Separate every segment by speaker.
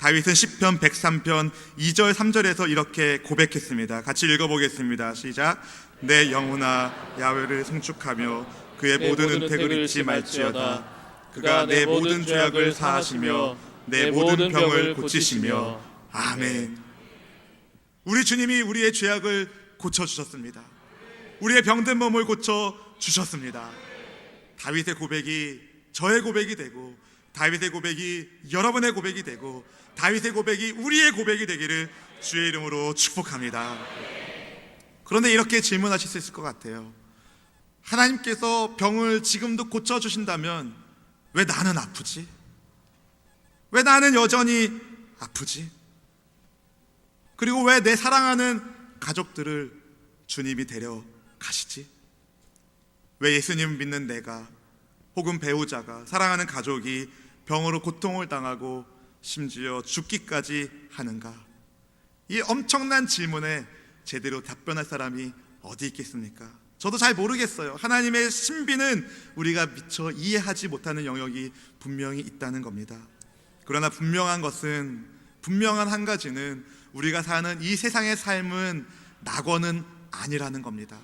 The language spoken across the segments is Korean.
Speaker 1: 다윗은 시편 103편 2절 3절에서 이렇게 고백했습니다. 같이 읽어보겠습니다. 시작. 내 영혼아 야훼를 송축하며 그의 모든 은택을 잊지 말지어다. 그가 내 모든 죄악을 사하시며 내 모든 병을 고치시며. 아멘. 우리 주님이 우리의 죄악을 고쳐주셨습니다. 우리의 병든 몸을 고쳐주셨습니다. 다윗의 고백이 저의 고백이 되고, 다윗의 고백이 여러분의 고백이 되고, 다윗의 고백이 우리의 고백이 되기를 주의 이름으로 축복합니다. 그런데 이렇게 질문하실 수 있을 것 같아요. 하나님께서 병을 지금도 고쳐주신다면 왜 나는 아프지? 왜 나는 여전히 아프지? 그리고 왜 내 사랑하는 가족들을 주님이 데려가시지? 왜 예수님 믿는 내가, 혹은 배우자가, 사랑하는 가족이 병으로 고통을 당하고 심지어 죽기까지 하는가? 이 엄청난 질문에 제대로 답변할 사람이 어디 있겠습니까? 저도 잘 모르겠어요. 하나님의 신비는 우리가 미처 이해하지 못하는 영역이 분명히 있다는 겁니다. 그러나 분명한 한 가지는 우리가 사는 이 세상의 삶은 낙원은 아니라는 겁니다.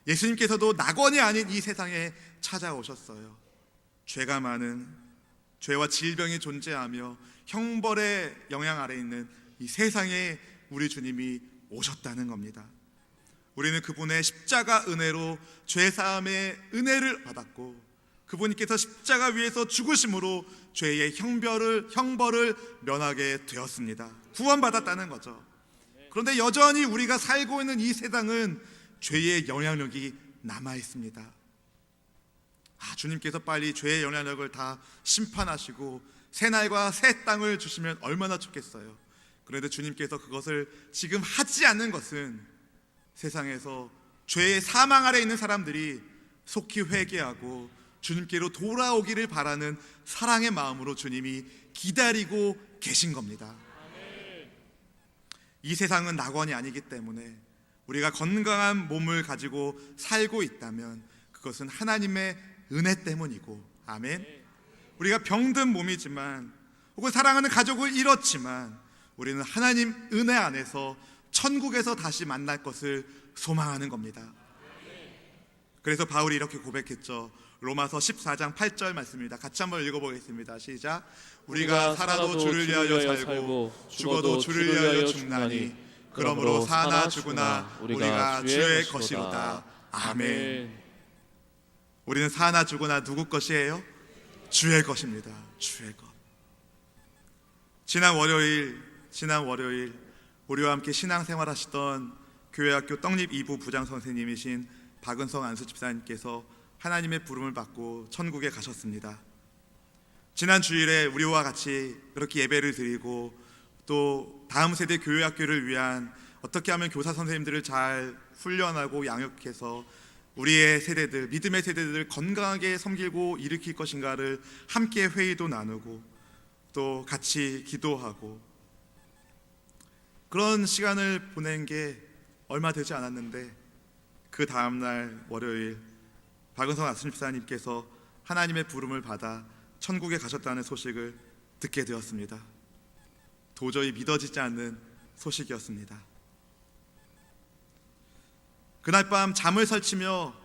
Speaker 1: 예수님께서도 낙원이 아닌 이 세상에 찾아오셨어요. 죄가 많은, 죄와 질병이 존재하며 형벌의 영향 아래 있는 이 세상에 우리 주님이 오셨다는 겁니다. 우리는 그분의 십자가 은혜로 죄사함의 은혜를 받았고, 그분께서 십자가 위에서 죽으심으로 죄의 형벌을 면하게 되었습니다. 구원받았다는 거죠. 그런데 여전히 우리가 살고 있는 이 세상은 죄의 영향력이 남아 있습니다. 주님께서 빨리 죄의 영향력을 다 심판하시고 새날과 새 땅을 주시면 얼마나 좋겠어요. 그런데 주님께서 그것을 지금 하지 않는 것은 세상에서 죄의 사망 아래 있는 사람들이 속히 회개하고 주님께로 돌아오기를 바라는 사랑의 마음으로 주님이 기다리고 계신 겁니다. 이 세상은 낙원이 아니기 때문에 우리가 건강한 몸을 가지고 살고 있다면 그것은 하나님의 은혜 때문이고, 아멘. 우리가 병든 몸이지만, 혹은 사랑하는 가족을 잃었지만 우리는 하나님 은혜 안에서 천국에서 다시 만날 것을 소망하는 겁니다. 그래서 바울이 이렇게 고백했죠. 로마서 14장 8절 말씀입니다. 같이 한번 읽어보겠습니다. 시작. 우리가 살아도 주를 위하여 살고 죽어도 주를 위하여 죽나니 그러므로 사나 죽으나 우리가 주의 것이로다. 아멘. 우리는 사나 죽으나 누구 것이에요? 주의 것입니다. 주의 것. 지난 월요일 우리와 함께 신앙생활 하시던 교회학교 떡잎 2부 부장 선생님이신 박은성 안수 집사님께서 하나님의 부름을 받고 천국에 가셨습니다. 지난 주일에 우리와 같이 그렇게 예배를 드리고, 또 다음 세대 교회학교를 위한 어떻게 하면 교사 선생님들을 잘 훈련하고 양육해서 우리의 세대들, 믿음의 세대들을 건강하게 섬기고 일으킬 것인가를 함께 회의도 나누고 또 같이 기도하고, 그런 시간을 보낸 게 얼마 되지 않았는데 그 다음날 월요일 박은성 아스집사님께서 하나님의 부름을 받아 천국에 가셨다는 소식을 듣게 되었습니다. 도저히 믿어지지 않는 소식이었습니다. 그날 밤 잠을 설치며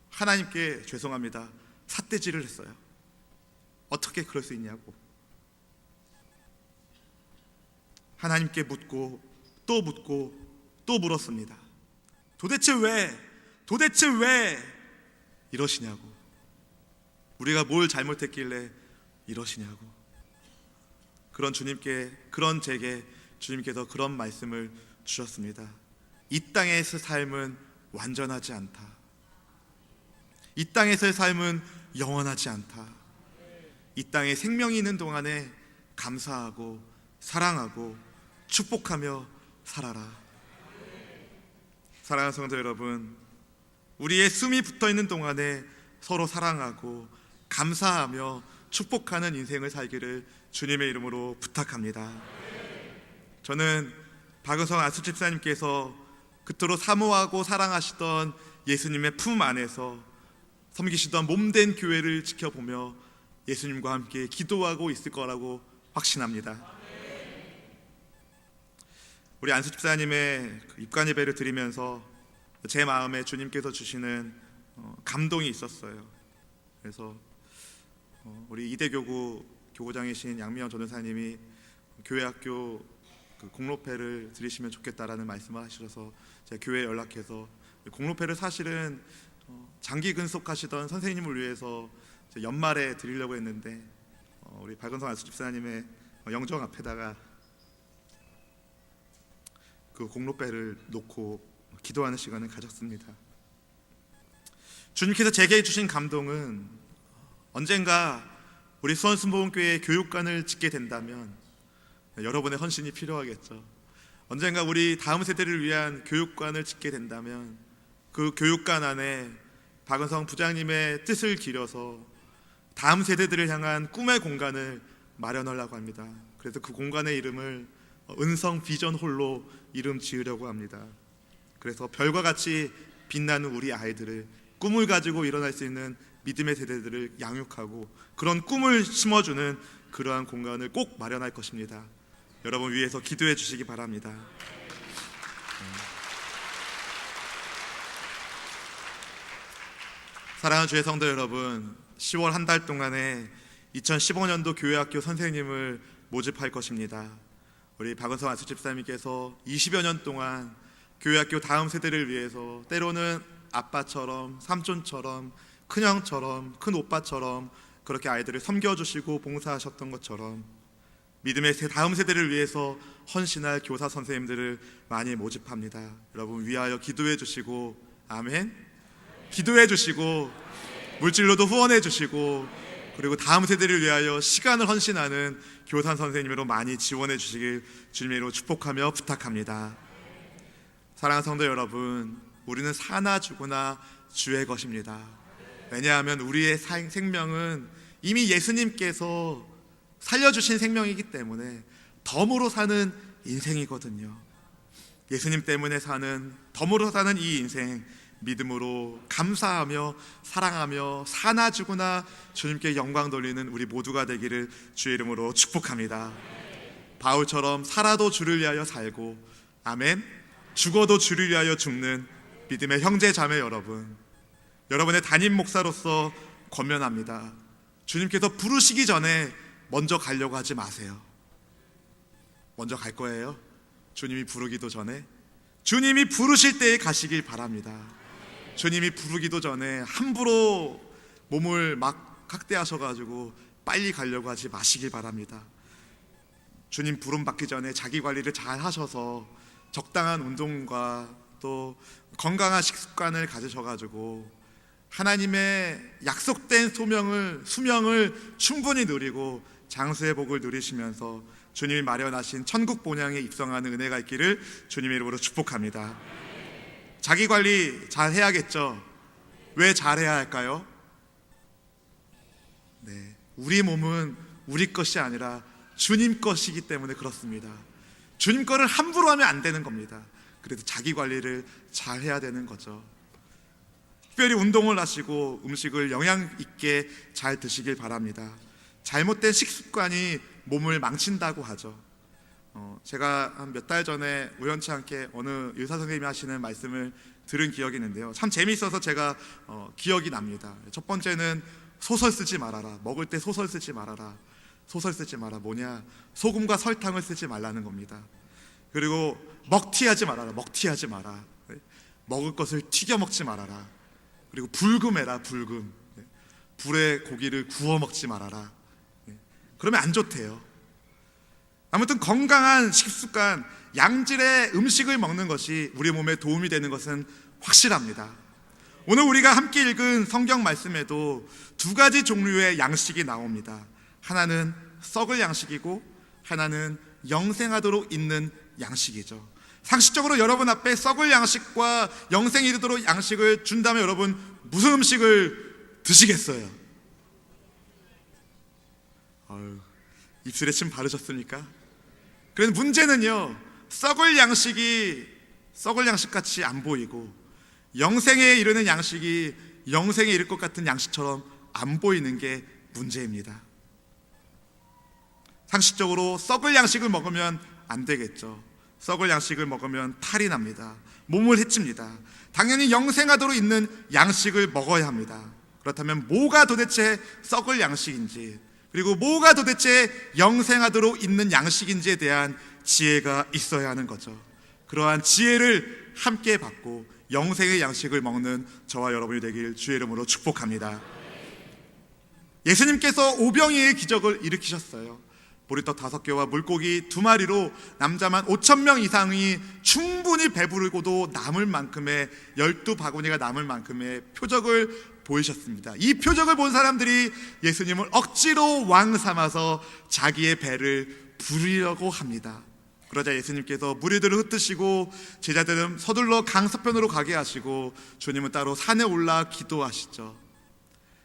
Speaker 1: 하나님께 죄송합니다, 삿대질을 했어요. 어떻게 그럴 수 있냐고. 하나님께 묻고 또 묻고 또 물었습니다. 도대체 왜 이러시냐고. 우리가 뭘 잘못했길래 이러시냐고. 그런 제게 주님께서 그런 말씀을 주셨습니다. 이 땅에서의 삶은 완전하지 않다. 이 땅에서의 삶은 영원하지 않다. 이 땅에 생명이 있는 동안에 감사하고 사랑하고 축복하며 살아라. 사랑하는 성도 여러분, 우리의 숨이 붙어있는 동안에 서로 사랑하고 감사하며 축복하는 인생을 살기를 주님의 이름으로 부탁합니다. 저는 박은성 안수 집사님께서 그토록 사모하고 사랑하시던 예수님의 품 안에서 섬기시던 몸된 교회를 지켜보며 예수님과 함께 기도하고 있을 거라고 확신합니다. 우리 안수 집사님의 입관 예배를 드리면서 제 마음에 주님께서 주시는 감동이 있었어요. 그래서 우리 이대교구 교구장이신 양미영 전도사님이 교회학교 공로패를 드리시면 좋겠다라는 말씀을 하셔서 제가 교회에 연락해서 공로패를 사실은 장기 근속하시던 선생님을 위해서 연말에 드리려고 했는데 우리 박은성 안수 집사님의 영정 앞에다가 그 공로패를 놓고 기도하는 시간을 가졌습니다. 주님께서 제게 주신 감동은 언젠가 우리 수원순복음교회 교육관을 짓게 된다면 여러분의 헌신이 필요하겠죠. 언젠가 우리 다음 세대를 위한 교육관을 짓게 된다면 그 교육관 안에 박은성 부장님의 뜻을 기려서 다음 세대들을 향한 꿈의 공간을 마련하려고 합니다. 그래서 그 공간의 이름을 은성 비전홀로 이름 지으려고 합니다. 그래서 별과 같이 빛나는 우리 아이들을 꿈을 가지고 일어날 수 있는 믿음의 세대들을 양육하고 그런 꿈을 심어주는 그러한 공간을 꼭 마련할 것입니다. 여러분 위해서 기도해 주시기 바랍니다. 사랑하는 주의 성도 여러분, 10월 한 달 동안에 2015년도 교회학교 선생님을 모집할 것입니다. 우리 박은성 안수 집사님께서 20여 년 동안 교회학교 다음 세대를 위해서 때로는 아빠처럼 삼촌처럼 큰형처럼 큰오빠처럼 그렇게 아이들을 섬겨주시고 봉사하셨던 것처럼 믿음의 다음 세대를 위해서 헌신할 교사 선생님들을 많이 모집합니다. 여러분 위하여 기도해 주시고 아멘. 기도해 주시고 물질로도 후원해 주시고 그리고 다음 세대를 위하여 시간을 헌신하는 교사 선생님으로 많이 지원해 주시길 주님의 이름으로 축복하며 부탁합니다. 사랑하는 성도 여러분, 우리는 사나 죽으나 주의 것입니다. 왜냐하면 우리의 생명은 이미 예수님께서 살려주신 생명이기 때문에 덤으로 사는 인생이거든요. 예수님 때문에 사는 덤으로 사는 이 인생, 믿음으로 감사하며 사랑하며 사나 죽으나 주님께 영광 돌리는 우리 모두가 되기를 주의 이름으로 축복합니다. 바울처럼 살아도 주를 위하여 살고 아멘, 죽어도 주를 위하여 죽는 믿음의 형제 자매 여러분, 여러분의 담임 목사로서 권면합니다. 주님께서 부르시기 전에 먼저 가려고 하지 마세요. 먼저 갈 거예요. 주님이 부르기도 전에, 주님이 부르실 때에 가시길 바랍니다. 주님이 부르기도 전에 함부로 몸을 막 학대하셔가지고 빨리 가려고 하지 마시길 바랍니다. 주님 부름 받기 전에 자기 관리를 잘 하셔서 적당한 운동과 또 건강한 식습관을 가지셔가지고 하나님의 약속된 수명을 충분히 누리고 장수의 복을 누리시면서 주님이 마련하신 천국 본향에 입성하는 은혜가 있기를 주님의 이름으로 축복합니다. 자기 관리 잘 해야겠죠? 왜 잘해야 할까요? 네, 우리 몸은 우리 것이 아니라 주님 것이기 때문에 그렇습니다. 주님 거를 함부로 하면 안 되는 겁니다. 그래도 자기 관리를 잘 해야 되는 거죠. 특별히 운동을 하시고 음식을 영양 있게 잘 드시길 바랍니다. 잘못된 식습관이 몸을 망친다고 하죠. 제가 한 몇 달 전에 우연치 않게 어느 의사 선생님이 하시는 말씀을 들은 기억이 있는데요, 참 재미있어서 제가 기억이 납니다. 첫 번째는 소설 쓰지 말아라. 먹을 때 소설 쓰지 말아라. 소설 쓰지 마라. 뭐냐? 소금과 설탕을 쓰지 말라는 겁니다. 그리고 먹튀하지 말아라. 먹튀하지 마라. 먹을 것을 튀겨 먹지 말아라. 그리고 불금해라. 불금. 불에 고기를 구워 먹지 말아라. 그러면 안 좋대요. 아무튼 건강한 식습관, 양질의 음식을 먹는 것이 우리 몸에 도움이 되는 것은 확실합니다. 오늘 우리가 함께 읽은 성경 말씀에도 두 가지 종류의 양식이 나옵니다. 하나는 썩을 양식이고 하나는 영생하도록 있는 양식이죠. 상식적으로 여러분 앞에 썩을 양식과 영생이 이르도록 양식을 준다면 여러분 무슨 음식을 드시겠어요? 입술에 침 바르셨습니까? 그래서 문제는요, 썩을 양식이 썩을 양식같이 안 보이고 영생에 이르는 양식이 영생에 이를 것 같은 양식처럼 안 보이는 게 문제입니다. 상식적으로 썩을 양식을 먹으면 안 되겠죠. 썩을 양식을 먹으면 탈이 납니다. 몸을 해칩니다. 당연히 영생하도록 있는 양식을 먹어야 합니다. 그렇다면 뭐가 도대체 썩을 양식인지, 그리고 뭐가 도대체 영생하도록 있는 양식인지에 대한 지혜가 있어야 하는 거죠. 그러한 지혜를 함께 받고 영생의 양식을 먹는 저와 여러분이 되길 주의 이름으로 축복합니다. 예수님께서 오병이의 기적을 일으키셨어요. 보리떡 5개와 물고기 2마리로 남자만 5,000명 이상이 충분히 배부르고도 남을 만큼의 12바구니가 남을 만큼의 표적을 보이셨습니다. 이 표적을 본 사람들이 예수님을 억지로 왕 삼아서 자기의 배를 부리려고 합니다. 그러자 예수님께서 무리들을 흩으시고 제자들은 서둘러 강서편으로 가게 하시고 주님은 따로 산에 올라 기도하시죠.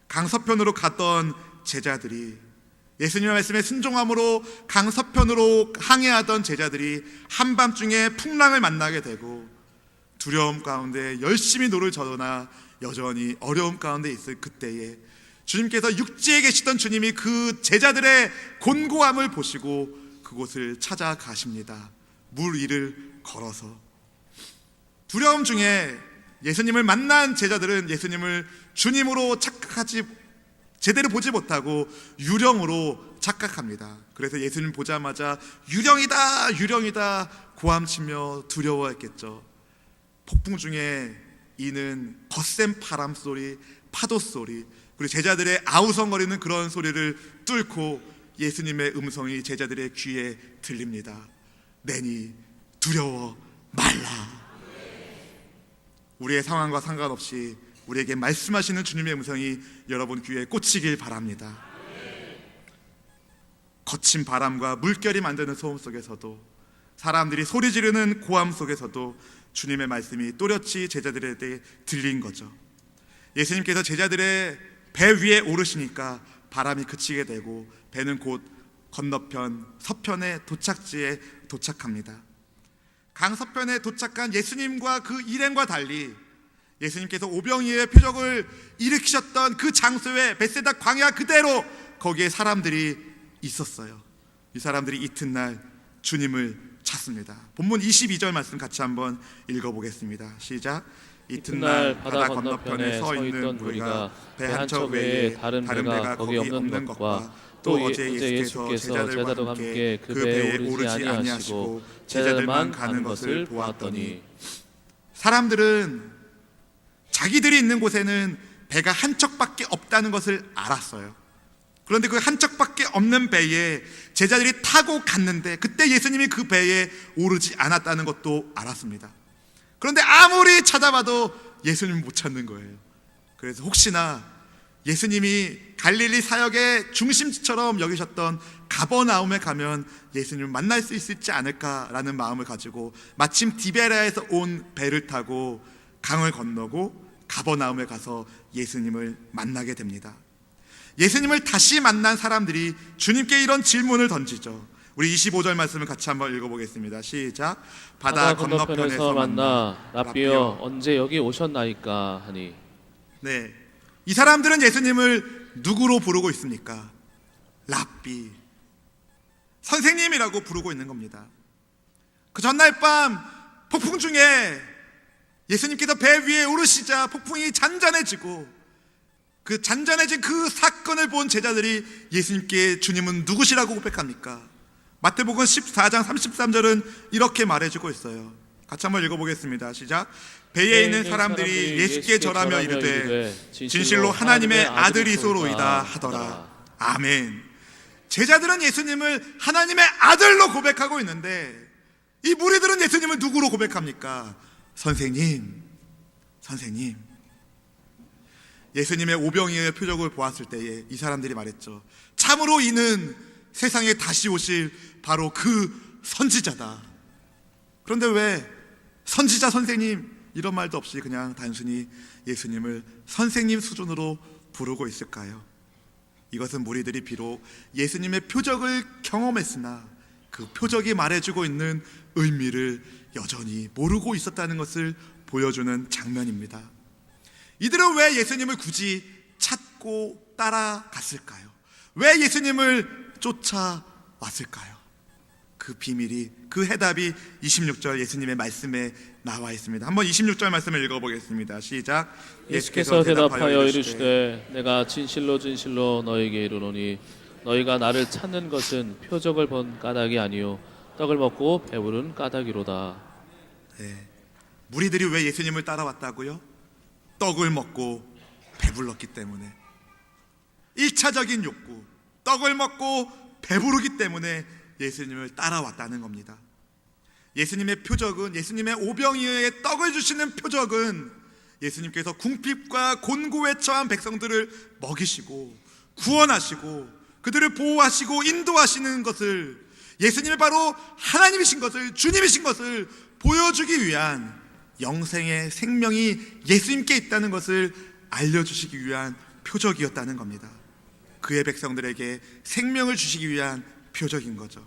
Speaker 1: 강서편으로 갔던 제자들이, 예수님의 말씀에 순종함으로 강서편으로 항해하던 제자들이 한밤중에 풍랑을 만나게 되고 두려움 가운데 열심히 노를 저으나 여전히 어려움 가운데 있을 그때에 주님께서 육지에 계시던 주님이 그 제자들의 곤고함을 보시고 그곳을 찾아가십니다. 물 위를 걸어서. 두려움 중에 예수님을 만난 제자들은 예수님을 주님으로 착각하지, 제대로 보지 못하고 유령으로 착각합니다. 그래서 예수님 보자마자 유령이다, 유령이다 고함치며 두려워했겠죠. 폭풍 중에 이는 거센 바람 소리, 파도 소리, 그리고 제자들의 아우성거리는 그런 소리를 뚫고 예수님의 음성이 제자들의 귀에 들립니다. 내니 두려워 말라. 우리의 상황과 상관없이 우리에게 말씀하시는 주님의 음성이 여러분 귀에 꽂히길 바랍니다. 거친 바람과 물결이 만드는 소음 속에서도, 사람들이 소리 지르는 고함 속에서도 주님의 말씀이 또렷이 제자들에게 들린 거죠. 예수님께서 제자들의 배 위에 오르시니까 바람이 그치게 되고 배는 곧 건너편 서편의 도착지에 도착합니다. 강서편에 도착한 예수님과 그 일행과 달리 예수님께서 오병이의 표적을 일으키셨던 그 장소에 벳세다 광야 그대로 거기에 사람들이 있었어요. 이 사람들이 이튿날 주님을 찾습니다. 본문 22절 말씀 같이 한번 읽어보겠습니다. 시작. 이튿날 바다 건너편에 서 있는 무리가 배 한 척 외에 다른 배가 거기 없는 것과 또 어제 예수께서 제자들과 함께 그 배에 오르지 아니하시고 제자들만 가는 것을 보았더니, 사람들은 자기들이 있는 곳에는 배가 한 척밖에 없다는 것을 알았어요. 그런데 그 한 척밖에 없는 배에 제자들이 타고 갔는데 그때 예수님이 그 배에 오르지 않았다는 것도 알았습니다. 그런데 아무리 찾아봐도 예수님을 못 찾는 거예요. 그래서 혹시나 예수님이 갈릴리 사역의 중심지처럼 여기셨던 가버나움에 가면 예수님을 만날 수 있지 않을까라는 마음을 가지고 마침 디베라에서 온 배를 타고 강을 건너고 가버나움에 가서 예수님을 만나게 됩니다. 예수님을 다시 만난 사람들이 주님께 이런 질문을 던지죠. 우리 25절 말씀을 같이 한번 읽어보겠습니다. 시작. 바다 건너편에서 만나 라삐여
Speaker 2: 언제 여기 오셨나이까 하니.
Speaker 1: 네, 이 사람들은 예수님을 누구로 부르고 있습니까? 랍비, 선생님이라고 부르고 있는 겁니다. 그 전날 밤 폭풍 중에 예수님께서 배 위에 오르시자 폭풍이 잔잔해지고 그 잔잔해진 그 사건을 본 제자들이 예수님께 주님은 누구시라고 고백합니까? 마태복음 14장 33절은 이렇게 말해주고 있어요. 같이 한번 읽어보겠습니다. 시작. 배에 있는 사람들이 예수께 절하며 이르되 진실로 하나님의 아들이소로이다 하더라. 아멘. 제자들은 예수님을 하나님의 아들로 고백하고 있는데 이 무리들은 예수님을 누구로 고백합니까? 선생님, 선생님. 예수님의 오병이의 표적을 보았을 때에 이 사람들이 말했죠. 참으로 이는 세상에 다시 오실 바로 그 선지자다. 그런데 왜 선지자 선생님 이런 말도 없이 그냥 단순히 예수님을 선생님 수준으로 부르고 있을까요? 이것은 무리들이 비록 예수님의 표적을 경험했으나 그 표적이 말해주고 있는 의미를 여전히 모르고 있었다는 것을 보여주는 장면입니다. 이들은 왜 예수님을 굳이 찾고 따라갔을까요? 왜 예수님을 쫓아왔을까요? 그 비밀이, 그 해답이 26절 예수님의 말씀에 나와 있습니다. 한번 26절 말씀을 읽어보겠습니다. 시작.
Speaker 2: 예수께서 대답하여 이르시되 내가 진실로 진실로 너희에게 이르노니 너희가 나를 찾는 것은 표적을 본 까닭이 아니요 떡을 먹고 배부른 까닭이로다.
Speaker 1: 네. 무리들이 왜 예수님을 따라왔다고요? 떡을 먹고 배불렀기 때문에. 1차적인 욕구, 떡을 먹고 배부르기 때문에 예수님을 따라왔다는 겁니다. 예수님의 표적은, 예수님의 오병이어의 떡을 주시는 표적은 예수님께서 궁핍과 곤고에 처한 백성들을 먹이시고 구원하시고 그들을 보호하시고 인도하시는 것을, 예수님이 바로 하나님이신 것을, 주님이신 것을 보여주기 위한, 영생의 생명이 예수님께 있다는 것을 알려주시기 위한 표적이었다는 겁니다. 그의 백성들에게 생명을 주시기 위한 표적인 거죠.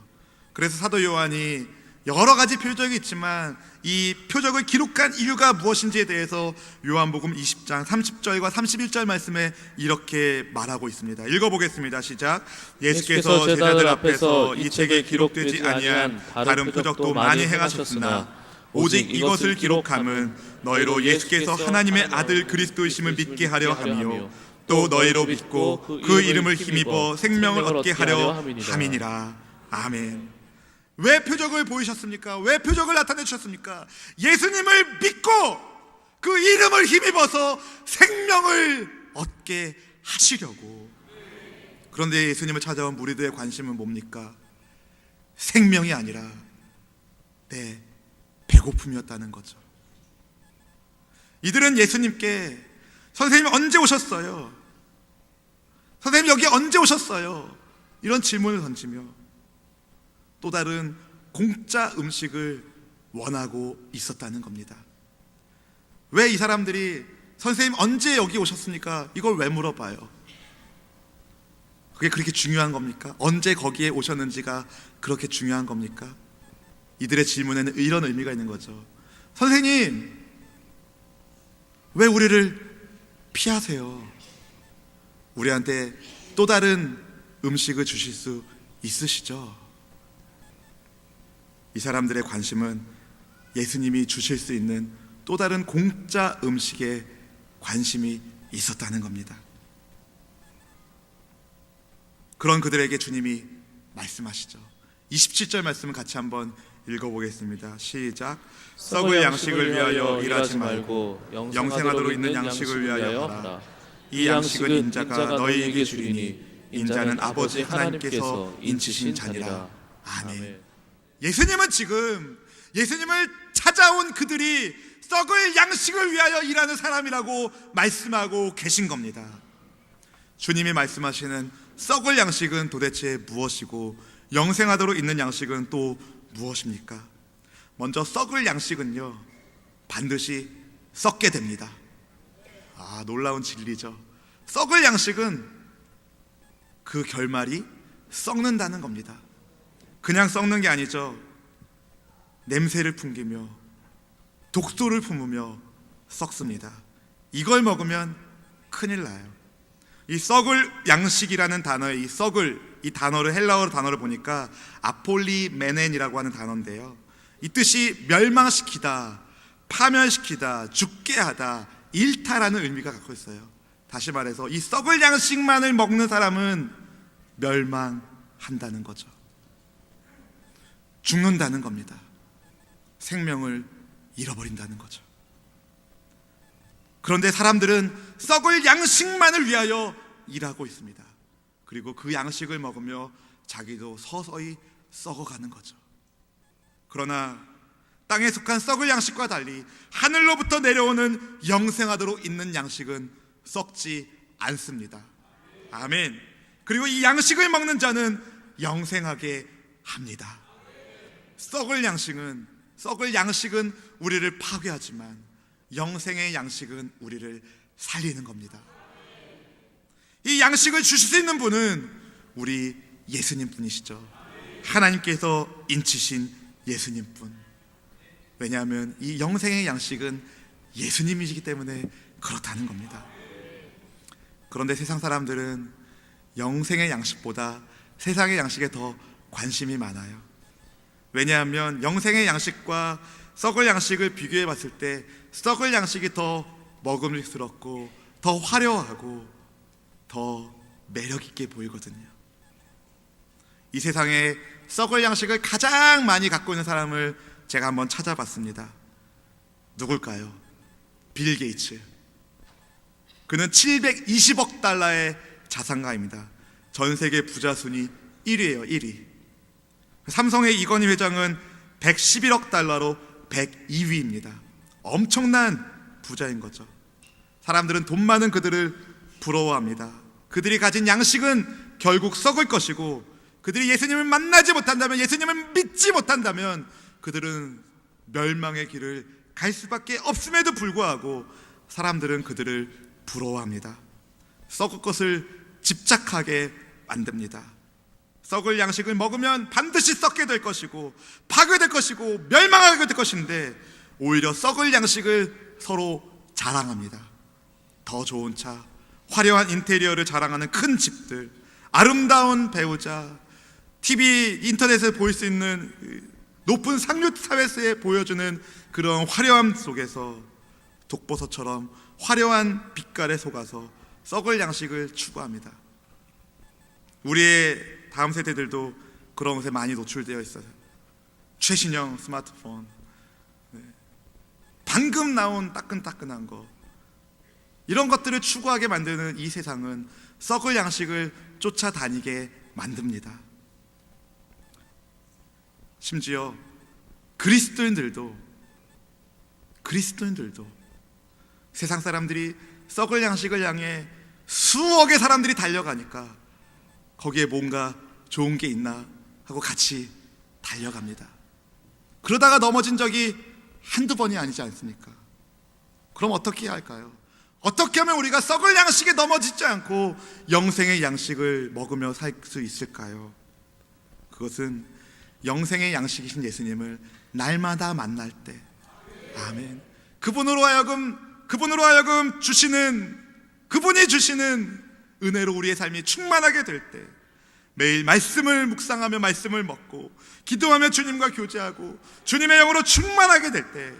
Speaker 1: 그래서 사도 요한이 여러 가지 표적이 있지만 이 표적을 기록한 이유가 무엇인지에 대해서 요한복음 20장 30절과 31절 말씀에 이렇게 말하고 있습니다. 읽어보겠습니다. 시작. 예수께서 제자들 앞에서 이 책에 기록되지 아니한 다른 표적도 많이 행하셨으나 오직 이것을 기록함은 너희로 예수께서 하나님의 아들 그리스도이심을 믿게 하려 함이요 또 너희로 믿고 그 이름을 힘입어 생명을 얻게 하려 함이니라. 아멘. 왜 표적을 보이셨습니까? 왜 표적을 나타내 주셨습니까? 예수님을 믿고 그 이름을 힘입어서 생명을 얻게 하시려고. 그런데 예수님을 찾아온 무리들의 관심은 뭡니까? 생명이 아니라 내 배고픔이었다는 거죠. 이들은 예수님께 선생님 언제 오셨어요? 선생님 여기 언제 오셨어요? 이런 질문을 던지며 또 다른 공짜 음식을 원하고 있었다는 겁니다. 왜 이 사람들이 선생님 언제 여기 오셨습니까? 이걸 왜 물어봐요? 그게 그렇게 중요한 겁니까? 언제 거기에 오셨는지가 그렇게 중요한 겁니까? 이들의 질문에는 이런 의미가 있는 거죠. 선생님, 왜 우리를 피하세요? 우리한테 또 다른 음식을 주실 수 있으시죠? 이 사람들의 관심은 예수님이 주실 수 있는 또 다른 공짜 음식에 관심이 있었다는 겁니다. 그런 그들에게 주님이 말씀하시죠. 27절 말씀을 같이 한번 읽어보겠습니다. 시작. 썩을 양식을 위하여 일하지 말고 영생하도록 있는 양식을 위하여 하라. 이 양식은 인자가 너희에게 주리니 인자는 아버지 하나님께서 인치신 자니라. 아멘. 예수님은 지금 예수님을 찾아온 그들이 썩을 양식을 위하여 일하는 사람이라고 말씀하고 계신 겁니다. 주님이 말씀하시는 썩을 양식은 도대체 무엇이고 영생하도록 있는 양식은 또 무엇입니까? 먼저 썩을 양식은요, 반드시 썩게 됩니다. 놀라운 진리죠. 썩을 양식은 그 결말이 썩는다는 겁니다. 그냥 썩는 게 아니죠. 냄새를 풍기며 독소를 품으며 썩습니다. 이걸 먹으면 큰일 나요. 이 썩을 양식이라는 단어의 이 썩을, 이 단어를, 헬라어 단어를 보니까 아폴리메넨이라고 하는 단어인데요, 이 뜻이 멸망시키다, 파멸시키다, 죽게 하다, 일타라는 의미가 갖고 있어요. 다시 말해서 이 썩을 양식만을 먹는 사람은 멸망한다는 거죠. 죽는다는 겁니다. 생명을 잃어버린다는 거죠. 그런데 사람들은 썩을 양식만을 위하여 일하고 있습니다. 그리고 그 양식을 먹으며 자기도 서서히 썩어가는 거죠. 그러나 땅에 속한 썩을 양식과 달리 하늘로부터 내려오는 영생하도록 있는 양식은 썩지 않습니다. 아멘. 그리고 이 양식을 먹는 자는 영생하게 합니다. 썩을 양식은 우리를 파괴하지만 영생의 양식은 우리를 살리는 겁니다. 이 양식을 주실 수 있는 분은 우리 예수님 분이시죠. 하나님께서 인치신 예수님 분. 왜냐하면 이 영생의 양식은 예수님이시기 때문에 그렇다는 겁니다. 그런데 세상 사람들은 영생의 양식보다 세상의 양식에 더 관심이 많아요. 왜냐하면 영생의 양식과 썩을 양식을 비교해 봤을 때 썩을 양식이 더 먹음직스럽고 더 화려하고 더 매력 있게 보이거든요. 이 세상에 썩을 양식을 가장 많이 갖고 있는 사람을 제가 한번 찾아봤습니다. 누굴까요? 빌 게이츠. 그는 720억 달러의 자산가입니다. 전 세계 부자 순위 1위예요. 1위. 삼성의 이건희 회장은 111억 달러로 102위입니다. 엄청난 부자인 거죠. 사람들은 돈 많은 그들을 부러워합니다. 그들이 가진 양식은 결국 썩을 것이고, 그들이 예수님을 만나지 못한다면, 예수님을 믿지 못한다면 그들은 멸망의 길을 갈 수밖에 없음에도 불구하고 사람들은 그들을 부러워합니다. 썩을 것을 집착하게 만듭니다. 썩을 양식을 먹으면 반드시 썩게 될 것이고 파괴될 것이고 멸망하게 될 것인데, 오히려 썩을 양식을 서로 자랑합니다. 더 좋은 차, 화려한 인테리어를 자랑하는 큰 집들, 아름다운 배우자, TV, 인터넷에 보일 수 있는 높은 상류 사회에 보여주는 그런 화려함 속에서 독버섯처럼 화려한 빛깔에 속아서 썩을 양식을 추구합니다. 우리의 다음 세대들도 그런 것에 많이 노출되어 있어요. 최신형 스마트폰, 방금 나온 따끈따끈한 거, 이런 것들을 추구하게 만드는 이 세상은 썩을 양식을 쫓아다니게 만듭니다. 심지어 그리스도인들도 세상 사람들이 썩을 양식을 향해 수억의 사람들이 달려가니까 거기에 뭔가 좋은 게 있나 하고 같이 달려갑니다. 그러다가 넘어진 적이 한두 번이 아니지 않습니까? 그럼 어떻게 해야 할까요? 어떻게 하면 우리가 썩을 양식에 넘어지지 않고 영생의 양식을 먹으며 살 수 있을까요? 그것은 영생의 양식이신 예수님을 날마다 만날 때, 아멘, 그분으로 하여금 주시는, 그분이 주시는 은혜로 우리의 삶이 충만하게 될 때, 매일 말씀을 묵상하며 말씀을 먹고 기도하며 주님과 교제하고 주님의 영으로 충만하게 될 때,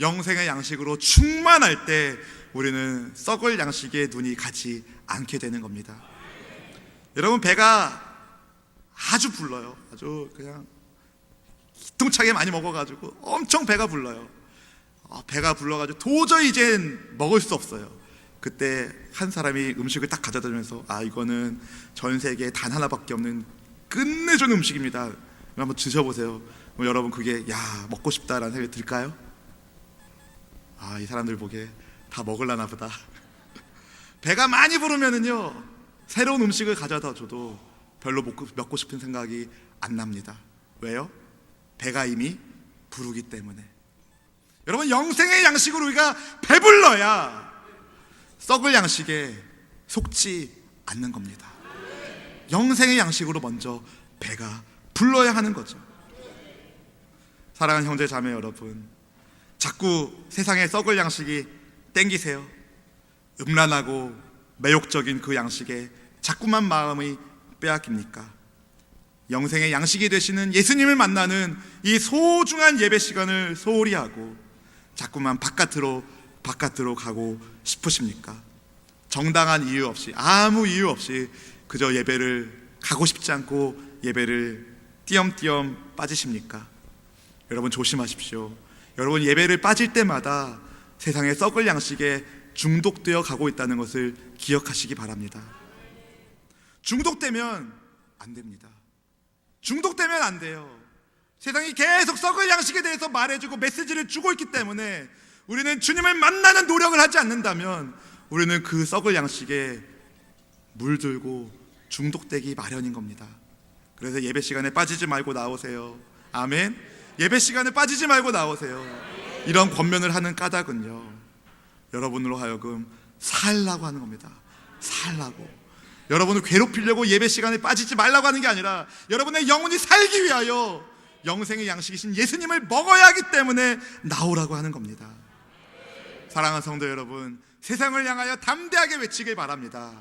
Speaker 1: 영생의 양식으로 충만할 때 우리는 썩을 양식에 눈이 가지 않게 되는 겁니다. 여러분, 배가 아주 불러요. 아주 그냥 기똥차게 많이 먹어가지고 엄청 배가 불러요. 배가 불러가지고 도저히 이젠 먹을 수 없어요. 그때 한 사람이 음식을 딱 가져다 주면서, 이거는 전 세계에 단 하나밖에 없는 끝내주는 음식입니다. 한번 드셔보세요. 여러분, 그게 먹고 싶다라는 생각이 들까요? 이 사람들 보기에 다 먹으려나 보다. 배가 많이 부르면은요, 새로운 음식을 가져다 줘도 별로 먹고 싶은 생각이 안 납니다. 왜요? 배가 이미 부르기 때문에. 여러분, 영생의 양식으로 우리가 배불러야 썩을 양식에 속지 않는 겁니다. 영생의 양식으로 먼저 배가 불러야 하는 거죠. 사랑하는 형제 자매 여러분, 자꾸 세상의 썩을 양식이 땡기세요? 음란하고 매욕적인 그 양식에 자꾸만 마음이 빼앗깁니까? 영생의 양식이 되시는 예수님을 만나는 이 소중한 예배 시간을 소홀히 하고 자꾸만 바깥으로 가고 싶으십니까? 정당한 이유 없이, 아무 이유 없이 그저 예배를 가고 싶지 않고 예배를 띄엄띄엄 빠지십니까? 여러분, 조심하십시오. 여러분, 예배를 빠질 때마다 세상의 썩을 양식에 중독되어 가고 있다는 것을 기억하시기 바랍니다. 중독되면 안 됩니다. 중독되면 안 돼요. 세상이 계속 썩을 양식에 대해서 말해주고 메시지를 주고 있기 때문에 우리는 주님을 만나는 노력을 하지 않는다면 우리는 그 썩을 양식에 물들고 중독되기 마련인 겁니다. 그래서 예배 시간에 빠지지 말고 나오세요. 아멘. 예배 시간에 빠지지 말고 나오세요. 이런 권면을 하는 까닭은요, 여러분으로 하여금 살라고 하는 겁니다. 살라고. 여러분을 괴롭히려고 예배 시간에 빠지지 말라고 하는 게 아니라 여러분의 영혼이 살기 위하여 영생의 양식이신 예수님을 먹어야 하기 때문에 나오라고 하는 겁니다. 사랑하는 성도 여러분, 세상을 향하여 담대하게 외치길 바랍니다.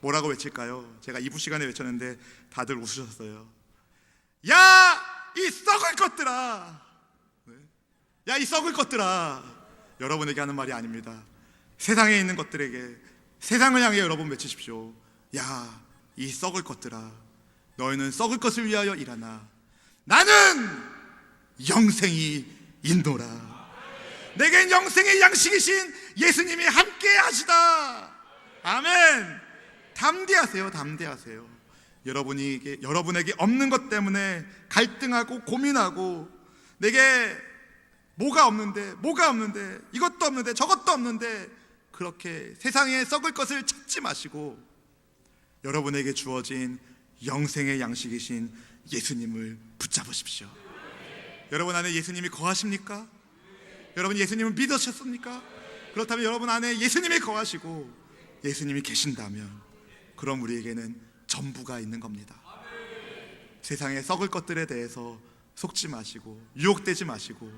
Speaker 1: 뭐라고 외칠까요? 제가 2부 시간에 외쳤는데 다들 웃으셨어요. 야 이 썩을 것들아. 네. 야, 이 썩을 것들아. 여러분에게 하는 말이 아닙니다. 세상에 있는 것들에게, 세상을 향해 여러분 외치십시오. 야, 이 썩을 것들아, 너희는 썩을 것을 위하여 일하나 나는 영생이 있노라. 내겐 영생의 양식이신 예수님이 함께 하시다. 아멘. 담대하세요. 담대하세요. 여러분에게 없는 것 때문에 갈등하고 고민하고, 내게 뭐가 없는데 이것도 없는데 저것도 없는데, 그렇게 세상에 썩을 것을 찾지 마시고 여러분에게 주어진 영생의 양식이신 예수님을 붙잡으십시오. 여러분 안에 예수님이 거하십니까? 여러분 예수님을 믿으셨습니까? 그렇다면 여러분 안에 예수님이 거하시고 예수님이 계신다면, 그럼 우리에게는 전부가 있는 겁니다. 세상의 썩을 것들에 대해서 속지 마시고 유혹되지 마시고,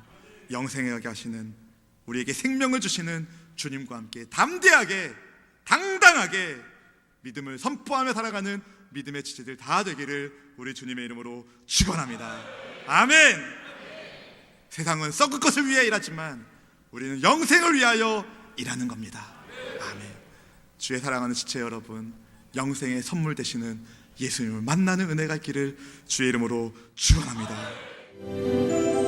Speaker 1: 영생하게 하시는, 우리에게 생명을 주시는 주님과 함께 담대하게 당당하게 믿음을 선포하며 살아가는 믿음의 지체들 다 되기를 우리 주님의 이름으로 축원합니다. 아멘. 세상은 썩을 것을 위해 일하지만 우리는 영생을 위하여 일하는 겁니다. 아멘. 주의 사랑하는 지체 여러분, 영생의 선물 되시는 예수님을 만나는 은혜가 있기를 주의 이름으로 축원합니다.